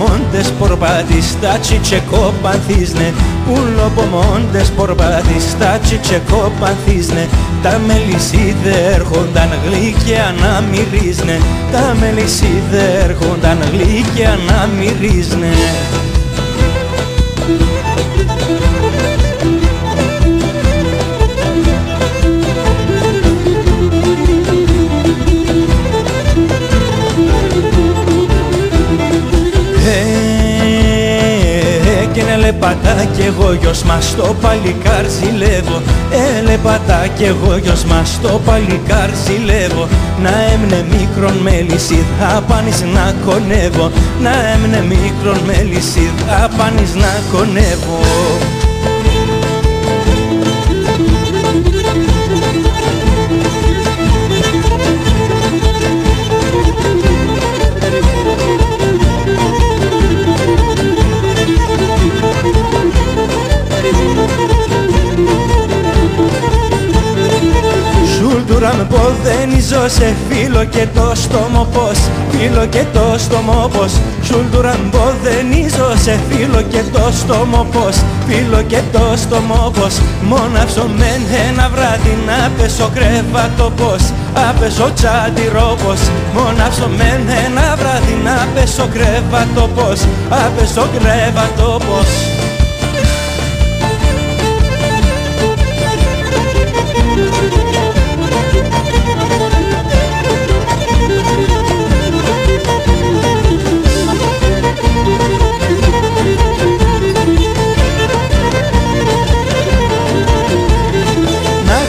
Montes por batistaci ce copanthizne, pulo po montes por batistaci ce copanthizne. Τα μελισσίδε έρχονταν γλύκια να μυρίζνε, τα μελισσίδε έρχονταν γλύκια να μυρίζνε. Έλεπατα κι εγώ γιος μας στο παλικάρ ζηλεύω, έλεπατα κι εγώ γιος μας στο παλικάρ ζηλεύω. Να έμνε μικρον μέλισσι θα πάνεις να κονεύω, να έμνε μικρον μέλισσι θα πάνεις να κονεύω. Σουλτουραν ποδενίζω σε φίλο και το στόμο πως, φίλο και το στόμο πως. Σουλτουραν ποδενίζω σε φίλο και το στόμο πως, φίλο και το στόμο πως. Μόναυσο μεν ένα βράδυ να πέσω κρέβατο πως, άπεσω τσάντιρο πως. Μόναυσο μεν ένα βράδυ να πέσω κρέβατο πως, άπεσω κρέβατο πως.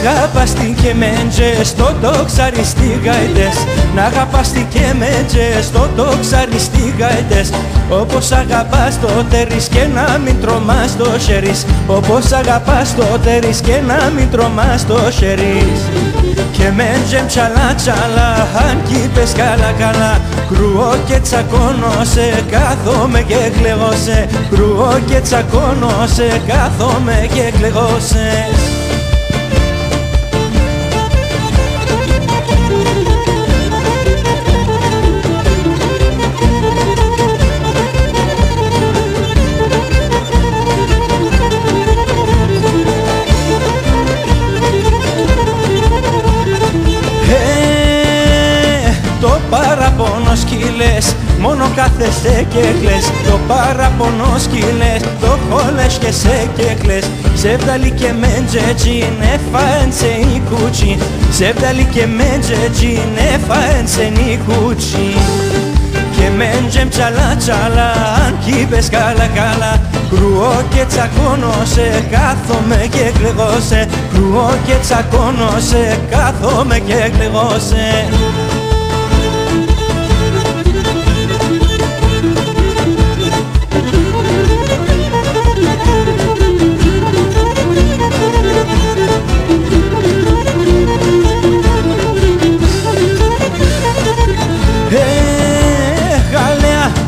Αγαπαστή και μέντζε στο τοξαριστή γαϊτές, να αγαπαστή και μέντζε στο τοξαριστή γαϊτές. Όπως αγαπάς το τέρις και να μην τρομάς το χερίς, όπως αγαπάς το τέρις και να μην τρομάς το χερίς. Και μέντζε τσαλά τσαλά, αν κι είπες καλά καλά, κρούω και τσακώνω σε, κάθομαι και κλαιγώ σε, κρούω και τσακώνω σε, κάθομαι και κλαιγώ σε. Το παραπονό σκύλες, μόνο κάθεσαι και κλαις. Το παραπονό σκύλες, το χόλες και σε και κλαις. Σεβδαλί και μέντζετζι, νεφαέν σε νικούτσι, σεβδαλί και μέντζετζι, νεφαέν σε νικούτσι. Και μέντζεμ τσαλά τσαλά, αν κι είπες καλά καλά, κρούω και τσακώνω σε, κάθομαι και κλαιγώ σε, κρούω και τσακώνω σε, κάθομαι και κλαιγώ σε.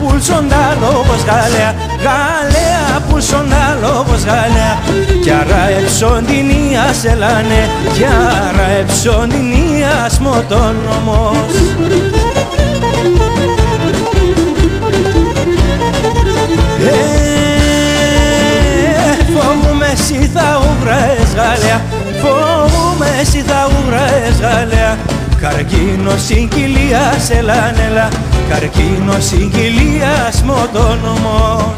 Πουλσοντα λόγος γάλαια, γάλαια πουλσοντα λόγος γάλαια. Κι άρα εψοντινίας ελάνε, κι άρα εψοντινίας μοτόνομος. Φοβούμαι εσύ θα ουβραες γάλαια, φοβούμαι εσύ θα ουβραες γάλαια. Καρκίνος συγκυλίας ελάνελα, καρκίνος συγκυλίας μοτόνομος.